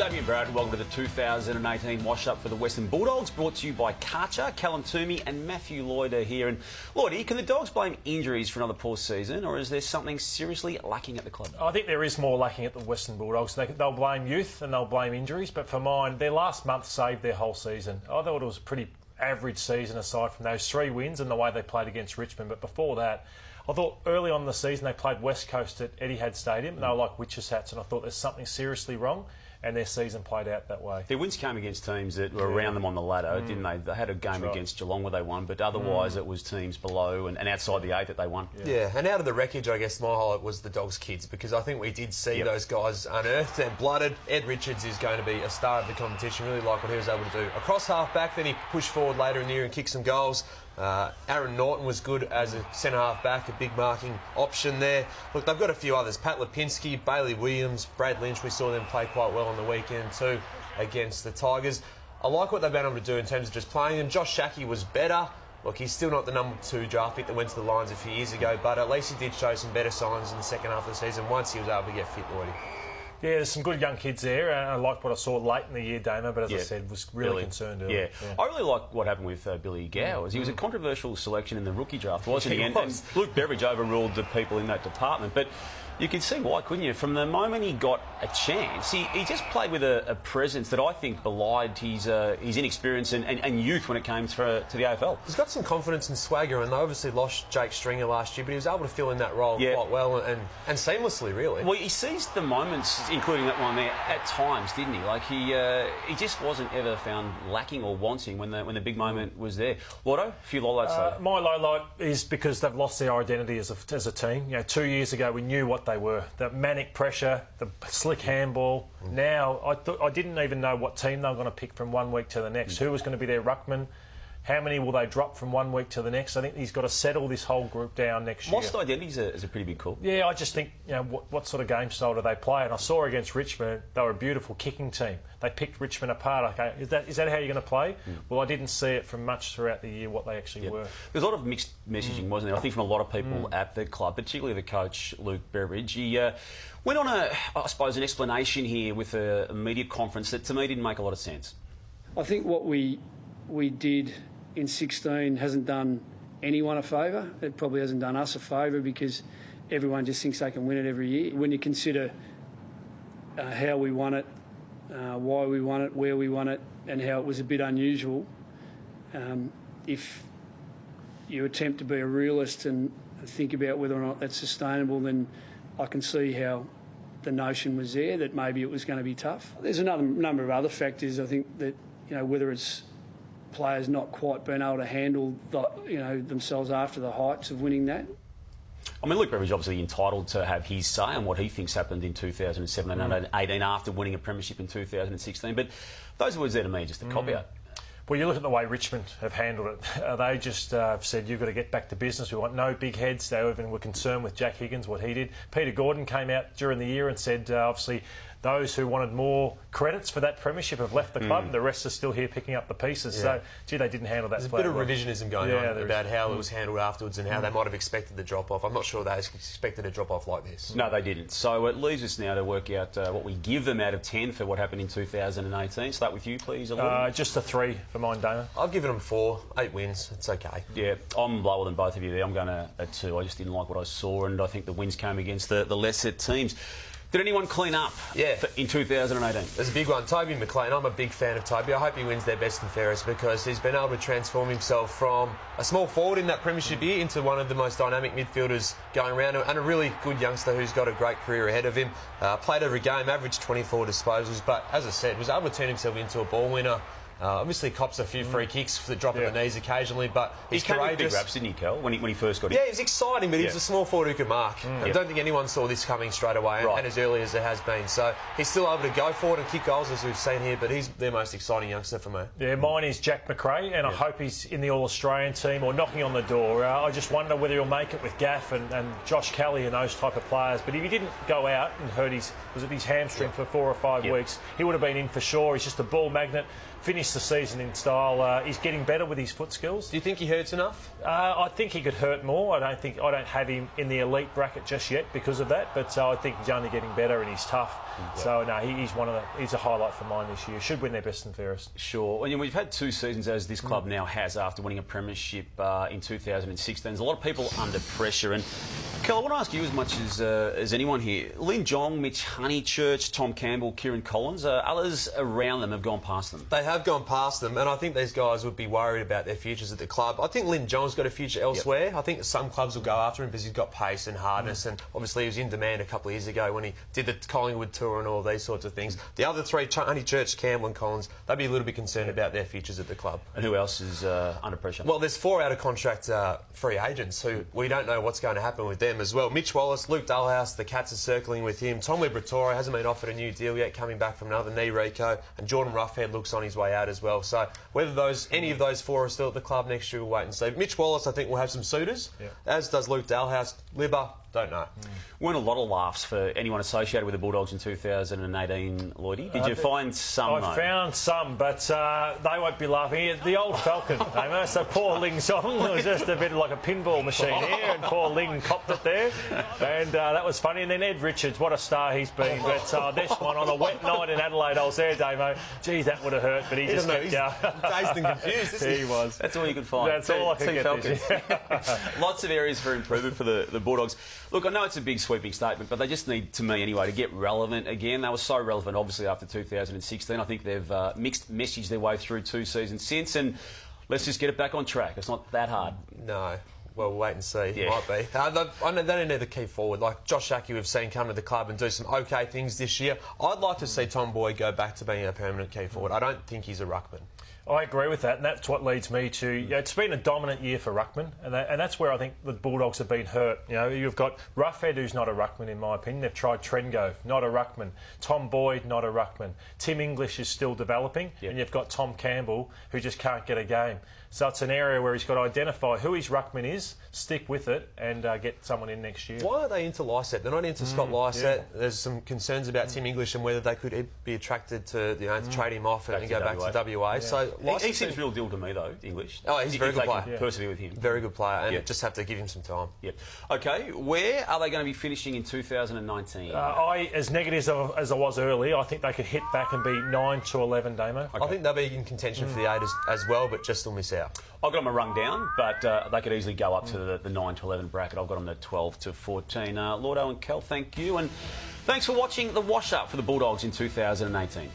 Damian, Barrett, and welcome to the 2018 wash-up for the Western Bulldogs, brought to you by Karcher. Callum Twomey and Matthew Lloyd are here. And Lloyd, can the Dogs blame injuries for another poor season, or is there something seriously lacking at the club? I think there is more lacking at the Western Bulldogs. They'll blame youth and they'll blame injuries, but for mine, their last month saved their whole season. I thought it was a pretty average season aside from those 3 wins and the way they played against Richmond, but before that, I thought early on in the season they played West Coast at Etihad Stadium and they were like witches' hats, and I thought there's something seriously wrong, and their season played out that way. Their wins came against teams that were around them on the ladder, didn't they? They had a game against Geelong where they won, but otherwise it was teams below and outside the 8 that they won. Yeah, and out of the wreckage, I guess my highlight was the Dogs kids, because I think we did see those guys unearthed and blooded. Ed Richards is going to be a star of the competition. Really like what he was able to do across half-back, then he pushed forward later in the year and kicked some goals. Aaron Norton was good as a centre-half-back, a big marking option there. Look, they've got a few others. Pat Lipinski, Bailey Williams, Brad Lynch. We saw them play quite well on the weekend too against the Tigers. I like what they've been able to do in terms of just playing them. Josh Shackey was better. Look, he's still not the number 2 draft pick that went to the Lions a few years ago, but at least he did show some better signs in the second half of the season once he was able to get fit, Lloyd. Yeah, there's some good young kids there, and I liked what I saw late in the year, Damo, but as I said, was really concerned early. Yeah. I really like what happened with Billy Gowers. He was a controversial selection in the rookie draft, wasn't he? And Luke Beveridge overruled the people in that department, but you can see why, couldn't you? From the moment he got a chance, he just played with a presence that I think belied his inexperience and youth when it came to the AFL. He's got some confidence and swagger, and they obviously lost Jake Stringer last year, but he was able to fill in that role quite well and seamlessly, really. Well, he seized the moments, including that one there, at times, didn't he? Like he just wasn't ever found lacking or wanting when the big moment was there. Lotto, a few lowlights though. My lowlight is because they've lost their identity as a team. You know, 2 years ago we knew what they were. The manic pressure, the slick handball. Now, I didn't even know what team they were going to pick from 1 week to the next. Who was going to be their ruckman? How many will they drop from 1 week to the next? I think he's got to settle this whole group down next year. Lost identity is a pretty big call. Yeah, I just think, you know, what sort of game style do they play? And I saw against Richmond, they were a beautiful kicking team. They picked Richmond apart. Okay, is that how you're going to play? Well, I didn't see it from much throughout the year what they actually were. There's a lot of mixed messaging, wasn't there? I think from a lot of people at the club, particularly the coach, Luke Beveridge. He went on an explanation here with a media conference that to me didn't make a lot of sense. I think what we did in 16 hasn't done anyone a favour. It probably hasn't done us a favour because everyone just thinks they can win it every year. When you consider how we won it, why we won it, where we won it, and how it was a bit unusual, if you attempt to be a realist and think about whether or not that's sustainable, then I can see how the notion was there that maybe it was going to be tough. There's another number of other factors. I think that, you know, whether it's players not quite being able to handle themselves after the heights of winning that. I mean, Luke Beveridge is obviously entitled to have his say on what he thinks happened in 2017 and 18 after winning a premiership in 2016, but those words there to me are just a cop-out. Well, you look at the way Richmond have handled it. They just said, you've got to get back to business. We want no big heads. They even were concerned with Jack Higgins, what he did. Peter Gordon came out during the year and said, obviously, those who wanted more credits for that premiership have left the club. The rest are still here picking up the pieces. So, gee, they didn't handle that. There's a bit of revisionism going on about how it was handled afterwards and how they might have expected the drop-off. I'm not sure they expected a drop-off like this. No, they didn't. So it leaves us now to work out what we give them out of 10 for what happened in 2018. Start with you, please. Just a 3 for mine, Dana. I've given them 4, 8 wins. It's okay. Yeah, I'm lower than both of you there. I'm going a 2. I just didn't like what I saw, and I think the wins came against the lesser teams. Did anyone clean up in 2018? There's a big one. Toby McLean. I'm a big fan of Toby. I hope he wins their best and fairest because he's been able to transform himself from a small forward in that premiership year into one of the most dynamic midfielders going around and a really good youngster who's got a great career ahead of him. Played every game, averaged 24 disposals, but as I said, was able to turn himself into a ball winner. Obviously cops a few free kicks for the drop of the knees occasionally, but he's courageous. Big raps, didn't he, Kel, when he first got in? Yeah, he was exciting, but he was a small forward who could mark. I don't think anyone saw this coming straight away and as early as it has been. So he's still able to go forward and kick goals, as we've seen here, but he's their most exciting youngster for me. Yeah, mine is Jack Macrae, and I hope he's in the All-Australian team or knocking on the door. I just wonder whether he'll make it with Gaff and Josh Kelly and those type of players. But if he didn't go out and hurt his hamstring for 4 or 5 weeks, he would have been in for sure. He's just a ball magnet. finish the season in style. He's getting better with his foot skills. Do you think he hurts enough? I think he could hurt more. I don't have him in the elite bracket just yet because of that, but I think he's only getting better and he's tough. Yeah. So no, he's a highlight for mine this year. Should win their best and fairest. Sure. Well, we've had 2 seasons as this club now has after winning a premiership in 2016. There's a lot of people under pressure, and Kel, I want to ask you as much as anyone here. Lynn Jong, Mitch Honeychurch, Tom Campbell, Kieran Collins, others around them have gone past them. They have gone past them, and I think these guys would be worried about their futures at the club. I think Lynn Jong's got a future elsewhere. Yep. I think some clubs will go after him because he's got pace and hardness, and obviously he was in demand a couple of years ago when he did the Collingwood tour and all these sorts of things. The other 3, Honeychurch, Campbell and Collins, they'd be a little bit concerned about their futures at the club. And who else is under pressure? Well, there's 4 out-of-contract free agents who we don't know what's going to happen with them as well. Mitch Wallace, Luke Dullhouse, the Cats are circling with him. Tom Liberatore hasn't been offered a new deal yet, coming back from another knee reco, and Jordan Roughhead looks on his way out as well. So whether any of those 4 are still at the club next year, we'll wait and see. Mitch Wallace, I think, will have some suitors, as does Luke Dullhouse. Libba, don't know. Weren't a lot of laughs for anyone associated with the Bulldogs in 2018, Lloydie. Did you find some? I found some, but they won't be laughing. The old Falcon, so poor Ling Song was just a bit like a pinball machine here, and poor Ling copped it there, and that was funny. And then Ed Richards, what a star he's been. But this one on a wet night in Adelaide, I was there, Damo. Geez, that would have hurt, but he just kept going. Dazed and confused, isn't he? He was. That's all you could find. That's all I could get. Lots of areas for improvement for the Bulldogs. Look, I know it's a big sweeping statement, but they just need, to me anyway, to get relevant again. They were so relevant, obviously, after 2016. I think they've mixed messaged their way through 2 seasons since, and let's just get it back on track. It's not that hard. No. Well, we'll wait and see. Yeah. Might be. I know they don't need the key forward. Like Josh Aki, we've seen come to the club and do some okay things this year. I'd like to see Tom Boyd go back to being a permanent key forward. I don't think he's a ruckman. I agree with that, and that's what leads me to... it's been a dominant year for ruckman, and that's where I think the Bulldogs have been hurt. You've got Roughhead, who's not a ruckman, in my opinion. They've tried Trengove, not a ruckman. Tom Boyd, not a ruckman. Tim English is still developing, and you've got Tom Campbell, who just can't get a game. So it's an area where he's got to identify who his ruckman is, stick with it, and get someone in next year. Why are they into Lysett? They're not into Scott Lysett. Yeah. There's some concerns about Tim English and whether they could be attracted to trade him off and go back to WA. Yeah. So he seems real deal to me, though, English. Oh, he's a very good player. Persevere with him. Very good player, and just have to give him some time. Yep. Okay, where are they going to be finishing in 2019? As negative as I was early, I think they could hit back and be 9 to 11, Damo. Okay. I think they'll be in contention for the 8 as well, but just will miss out. I've got them a rung down, but they could easily go up to the 9 to 11 bracket. I've got them at 12 to 14. Lordo and Kel, thank you, and thanks for watching the wash-up for the Bulldogs in 2018.